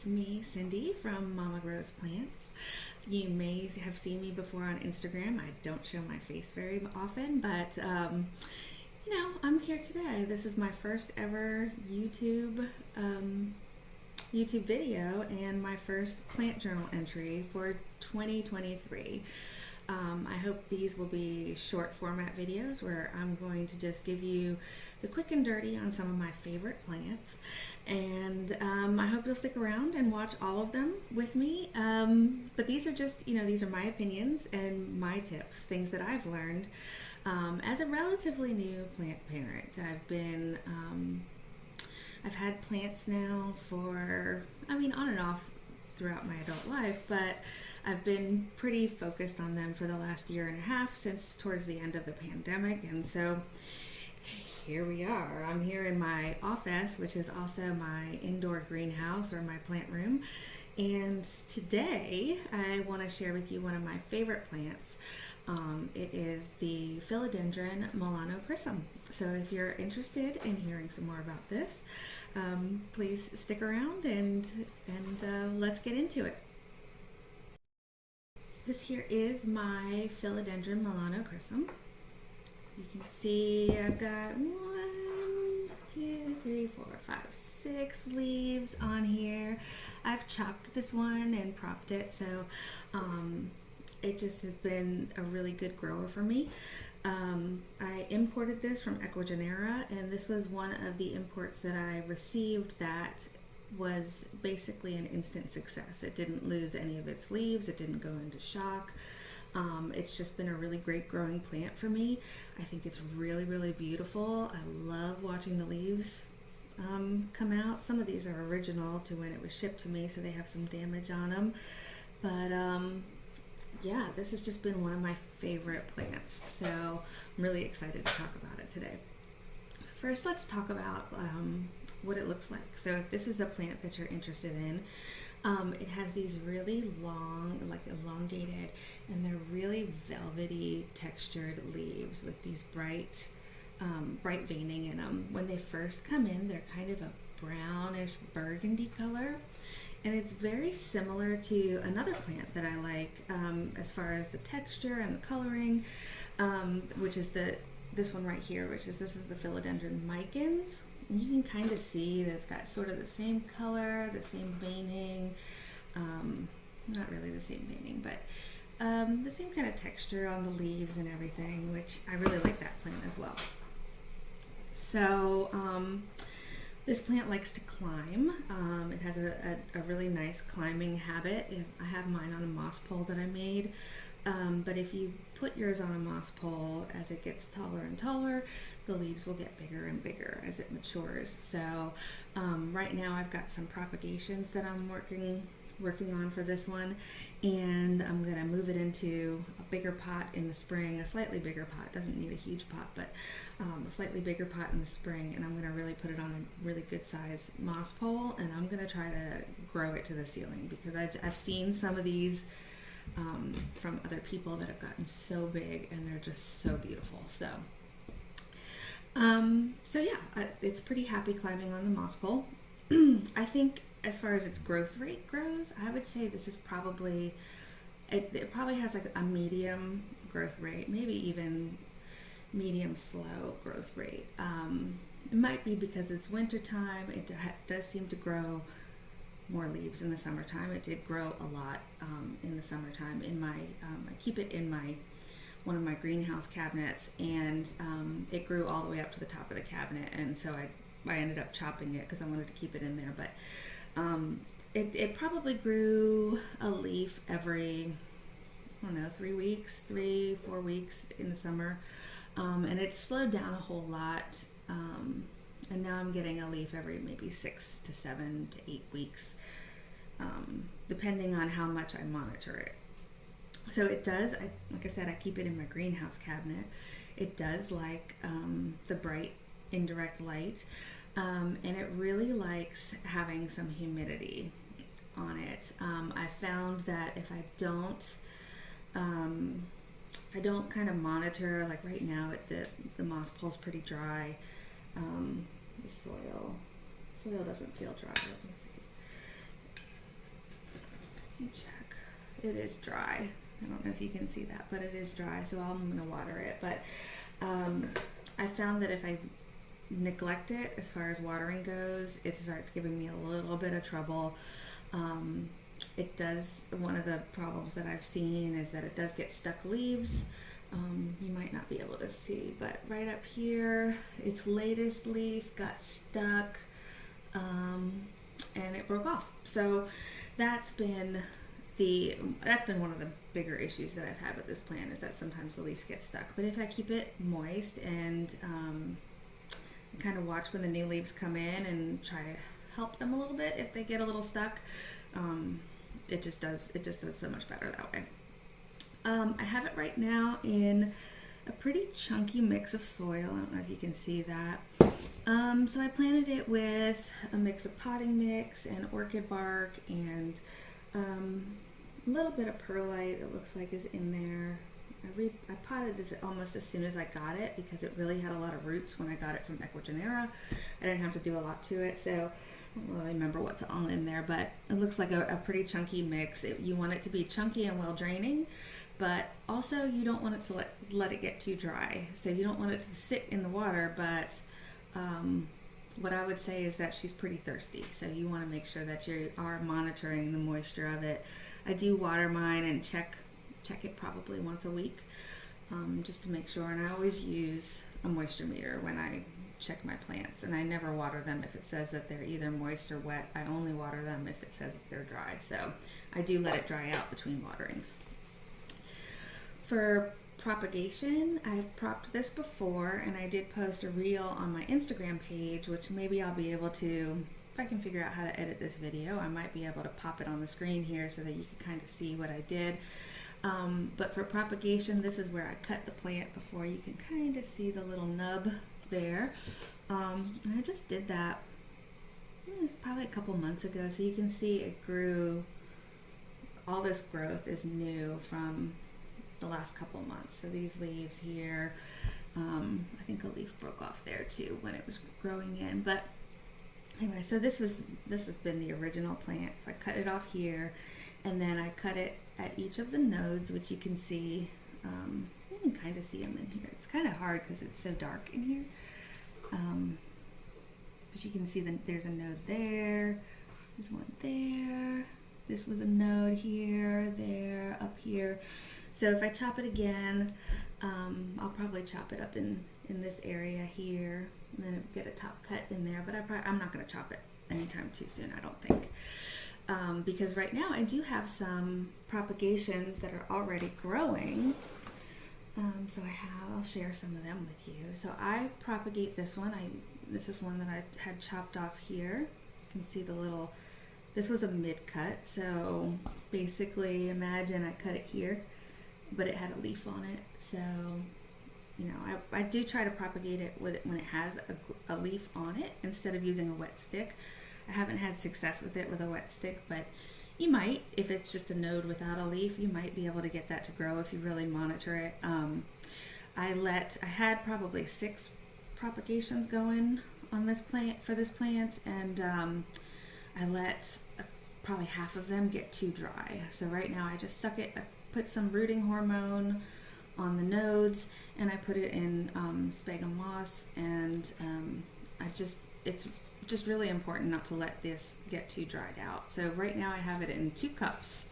It's me, Cindy from Mama Grows Plants. You may have seen me before on Instagram. I don't show my face very often, but I'm here today. This is my first ever YouTube video and my first plant journal entry for 2023. I hope these will be short format videos where I'm going to just give you the quick and dirty on some of my favorite plants, and I hope you'll stick around and watch all of them with me. But these are just, these are my opinions and my tips, things that I've learned as a relatively new plant parent. I've had plants now for, on and off throughout my adult life, but I've been pretty focused on them for the last year and a half, since towards the end of the pandemic. And so here we are. I'm here in my office, which is also my indoor greenhouse or my plant room. And today I want to share with you one of my favorite plants. It is the Philodendron Melanochrysum. So if you're interested in hearing some more about this, please stick around and let's get into it. So this here is my Philodendron Melanochrysum. You can see I've got 6 leaves on here. I've chopped this one and propped it, so it just has been a really good grower for me. I imported this from Ecuador, and this was one of the imports that I received that was basically an instant success. It didn't lose any of its leaves, it didn't go into shock. It's just been a really great growing plant for me. I think it's really, really beautiful. I love watching the leaves come out. Some of these are original to when it was shipped to me, so they have some damage on them. But yeah, this has just been one of my favorite plants, so I'm really excited to talk about it today. So first, let's talk about what it looks like. So if this is a plant that you're interested in, it has these really long, like elongated, and they're really velvety textured leaves with these bright veining in them. When they first come in, they're kind of a brownish burgundy color, and it's very similar to another plant that I like as far as the texture and the coloring, which is this one right here, this is the Philodendron Melanochrysum. And you can kind of see that it's got sort of the same color, the same veining, not really the same veining, but the same kind of texture on the leaves and everything, which I really like that plant as well. So this plant likes to climb. It has a really nice climbing habit. I have mine on a moss pole that I made, but if you put yours on a moss pole, as it gets taller and taller, the leaves will get bigger and bigger as it matures. So right now I've got some propagations that I'm working on for this one, and I'm going to move it into a bigger pot in the spring, a slightly bigger pot. Doesn't need a huge pot, but a slightly bigger pot in the spring, and I'm going to really put it on a really good size moss pole, and I'm going to try to grow it to the ceiling, because I've seen some of these from other people that have gotten so big, and they're just so beautiful. So yeah, it's pretty happy climbing on the moss pole. I think as far as its growth rate goes, I would say this is probably, it probably has like a medium growth rate, maybe even medium slow growth rate. It might be because it's winter time. It does seem to grow more leaves in the summertime. It did grow a lot in the summertime. I keep it in one of my greenhouse cabinets, and it grew all the way up to the top of the cabinet, and so I ended up chopping it because I wanted to keep it in there. But it probably grew a leaf every, 3, 4 weeks in the summer, and it slowed down a whole lot, and now I'm getting a leaf every maybe 6 to 7 to 8 weeks, depending on how much I monitor it. So it does, like I said, I keep it in my greenhouse cabinet. It does like the bright indirect light, and it really likes having some humidity on it. I found that if I don't kind of monitor, like right now the moss pole's pretty dry. The soil doesn't feel dry. Let me see. me check. It is dry. I don't know if you can see that, but it is dry, so I'm gonna water it. But I found that if I neglect it as far as watering goes, it starts giving me a little bit of trouble. It does, one of the problems that I've seen is that it does get stuck leaves. You might not be able to see, but right up here, its latest leaf got stuck, and it broke off. So that's been one of the bigger issues that I've had with this plant, is that sometimes the leaves get stuck. But if I keep it moist and kind of watch when the new leaves come in and try to help them a little bit if they get a little stuck, it just does so much better that way. I have it right now in a pretty chunky mix of soil. I don't know if you can see that. So I planted it with a mix of potting mix and orchid bark, and a little bit of perlite, it looks like, is in there. I potted this almost as soon as I got it because it really had a lot of roots when I got it from Ecuagenera. I didn't have to do a lot to it, so I don't really remember what's all in there, but it looks like a pretty chunky mix. You want it to be chunky and well draining, but also you don't want it to let it get too dry. So you don't want it to sit in the water, but what I would say is that she's pretty thirsty. So you want to make sure that you are monitoring the moisture of it. I do water mine and check it probably once a week, just to make sure. And I always use a moisture meter when I check my plants, and I never water them if it says that they're either moist or wet. I only water them if it says that they're dry. So I do let it dry out between waterings. For propagation, I've propped this before, and I did post a reel on my Instagram page, which maybe I'll be able to, if I can figure out how to edit this video, I might be able to pop it on the screen here so that you can kind of see what I did. But for propagation, this is where I cut the plant before. You can kind of see the little nub there. And I just did that, it was probably a couple months ago, so you can see it grew. All this growth is new from the last couple months. So these leaves here, I think a leaf broke off there too when it was growing in. But anyway, so this has been the original plant. So I cut it off here, and then I cut it at each of the nodes, which you can see. You can kind of see them in here. It's kind of hard because it's so dark in here. But you can see that there's a node there. There's one there. This was a node here, there, up here. So if I chop it again, I'll probably chop it up in this area here, and then get a top cut in there. But I'm not going to chop it anytime too soon, I don't think. Because right now I do have some propagations that are already growing. So I'll share some of them with you. So I propagate this one. This is one that I had chopped off here. You can see the little, this was a mid cut. So basically imagine I cut it here, but it had a leaf on it. So, you know, I do try to propagate it with it when it has a leaf on it instead of using a wet stick. I haven't had success with it with a wet stick, but you might, if it's just a node without a leaf, you might be able to get that to grow if you really monitor it. I had probably 6 propagations going on this plant, and I let probably half of them get too dry. So right now I just stuck it, I put some rooting hormone on the nodes, and I put it in sphagnum moss, and it's just really important not to let this get too dried out. So right now I have it in 2 cups.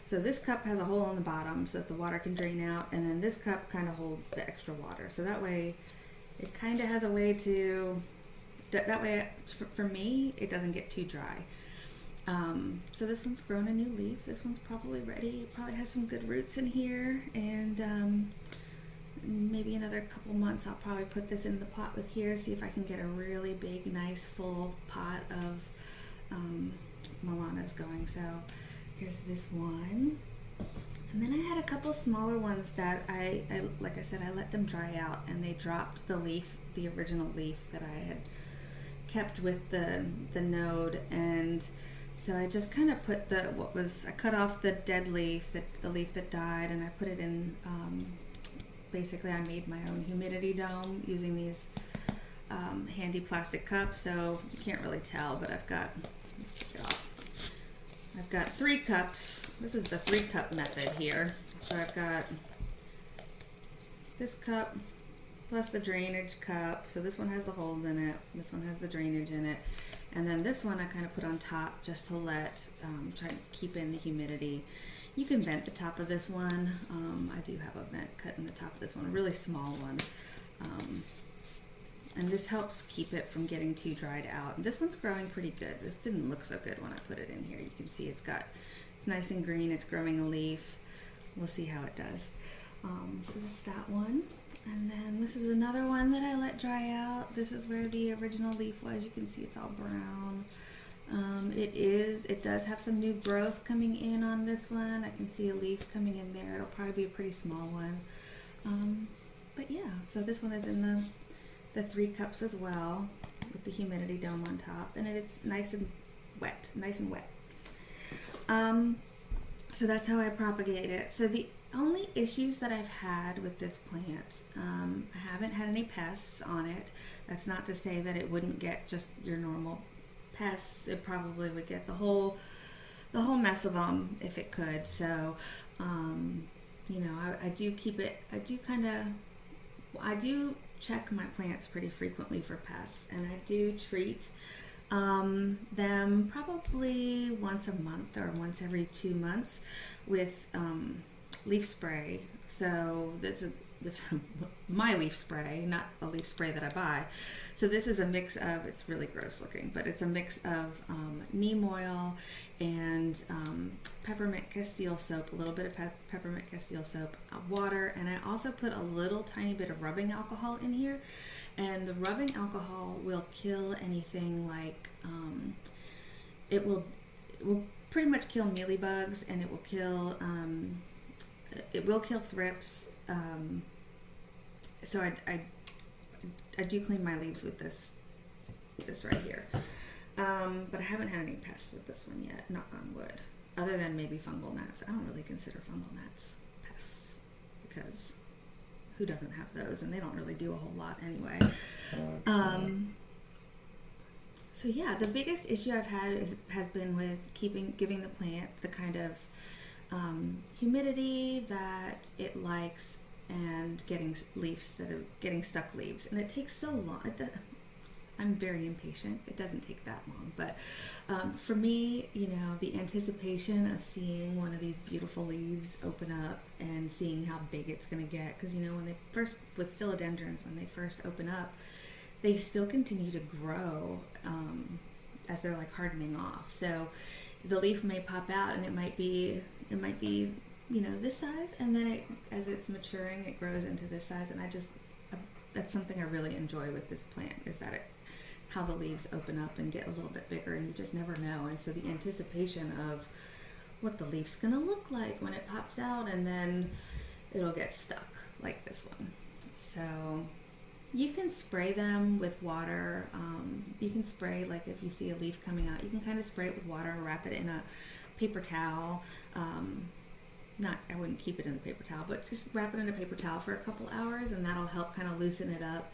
So this cup has a hole on the bottom so that the water can drain out, and then this cup kind of holds the extra water. So that way it kind of has a way to, that way for me it doesn't get too dry. So this one's grown a new leaf. This one's probably ready. It probably has some good roots in here, and maybe another couple months I'll probably put this in the pot with here, see if I can get a really big, nice, full pot of Melanos going. So here's this one. And then I had a couple smaller ones that I like I said, I let them dry out, and they dropped the leaf, the original leaf that I had kept with the node. And so I just kind of put I cut off the dead leaf, the leaf that died, and I put it in, basically I made my own humidity dome using these handy plastic cups. So you can't really tell, but I've got, I've got 3 cups. This is the 3-cup method here. So I've got this cup plus the drainage cup. So this one has the holes in it. This one has the drainage in it. And then this one I kind of put on top just to try to keep in the humidity. You can vent the top of this one. I do have a vent cut in the top of this one, a really small one. And this helps keep it from getting too dried out. And this one's growing pretty good. This didn't look so good when I put it in here. You can see it's nice and green. It's growing a leaf. We'll see how it does. So that's that one. And then this is another one that I let dry out. This is where the original leaf was. You can see it's all brown. It does have some new growth coming in on this one. I can see a leaf coming in there. It'll probably be a pretty small one. But yeah, so this one is in the 3 cups as well with the humidity dome on top, and it's nice and wet. So that's how I propagate it. So the only issues that I've had with this plant, I haven't had any pests on it. That's not to say that it wouldn't get just your normal pests. It probably would get the whole mess of them if it could. So, you know, I do keep it. I do check my plants pretty frequently for pests, and I do treat them probably once a month or once every 2 months with leaf spray. So this is my leaf spray, not a leaf spray that I buy. So this is a mix of, it's really gross looking, but it's a mix of neem oil and peppermint castile soap, a little bit of peppermint castile soap, water, and I also put a little tiny bit of rubbing alcohol in here. And the rubbing alcohol will kill anything like, it will pretty much kill mealybugs, and it will kill thrips. So I do clean my leaves with this right here. But I haven't had any pests with this one yet, knock on wood, other than maybe fungal gnats. I don't really consider fungal gnats pests because who doesn't have those, and they don't really do a whole lot anyway. So yeah, the biggest issue I've had has been with giving the plant the kind of humidity that it likes, and getting stuck leaves, and it takes so long. I'm very impatient. It doesn't take that long, but for me, you know, the anticipation of seeing one of these beautiful leaves open up and seeing how big it's going to get, because you know, with philodendrons, when they first open up, they still continue to grow as they're like hardening off. So the leaf may pop out, and it might be you know, this size, and then as it's maturing, it grows into this size. And that's something I really enjoy with this plant, is that how the leaves open up and get a little bit bigger, and you just never know. And so the anticipation of what the leaf's gonna look like when it pops out, and then it'll get stuck like this one. So you can spray them with water. You can spray, like if you see a leaf coming out, you can kind of spray it with water, wrap it in a paper towel. I wouldn't keep it in the paper towel, but just wrap it in a paper towel for a couple hours, and that'll help kind of loosen it up.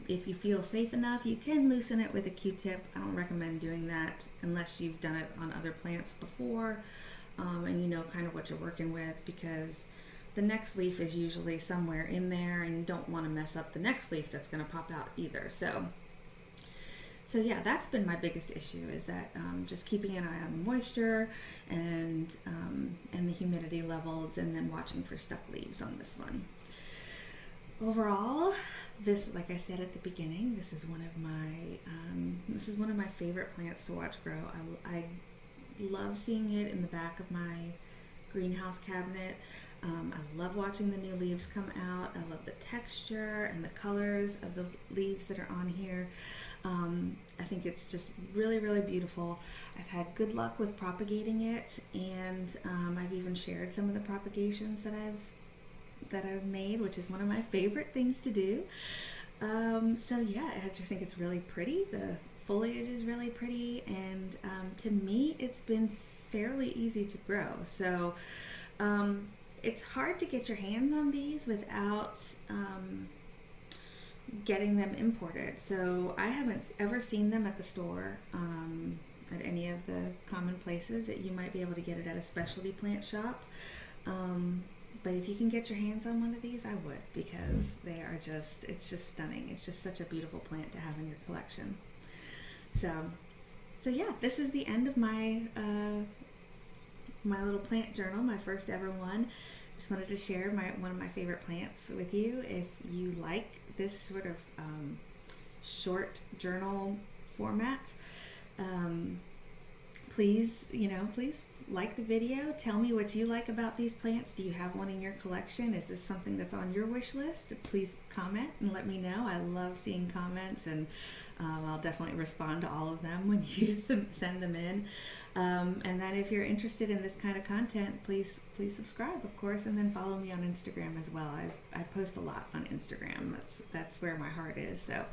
If you feel safe enough, you can loosen it with a Q-tip. I don't recommend doing that unless you've done it on other plants before, and you know kind of what you're working with, because the next leaf is usually somewhere in there, and you don't want to mess up the next leaf that's going to pop out either. So yeah, that's been my biggest issue, is that just keeping an eye on the moisture and the humidity levels, and then watching for stuck leaves on this one. Overall, this, like I said at the beginning, this is one of my favorite plants to watch grow. I love seeing it in the back of my greenhouse cabinet. I love watching the new leaves come out. I love the texture and the colors of the leaves that are on here. I think it's just really, really beautiful. I've had good luck with propagating it, and I've even shared some of the propagations that I've made, which is one of my favorite things to do. So yeah, I just think it's really pretty. The foliage is really pretty, and to me, it's been fairly easy to grow. So it's hard to get your hands on these without getting them imported. So I haven't ever seen them at the store. at any of the common places. That you might be able to get it at a specialty plant shop. But if you can get your hands on one of these, I would, because they are just, it's just stunning. It's just such a beautiful plant to have in your collection. So yeah, this is the end of my my little plant journal, my first ever one. Just wanted to share one of my favorite plants with you. If you like this sort of short journal format, please like the video. Tell me what you like about these plants. Do you have one in your collection? Is this something that's on your wish list? Please comment and let me know. I love seeing comments, and I'll definitely respond to all of them when you send them in. And then if you're interested in this kind of content, please subscribe, of course, and then follow me on Instagram as well. I post a lot on Instagram. That's where my heart is. So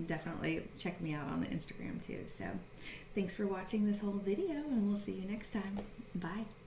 definitely check me out on the Instagram too. So thanks for watching this whole video, and we'll see you next time. Bye.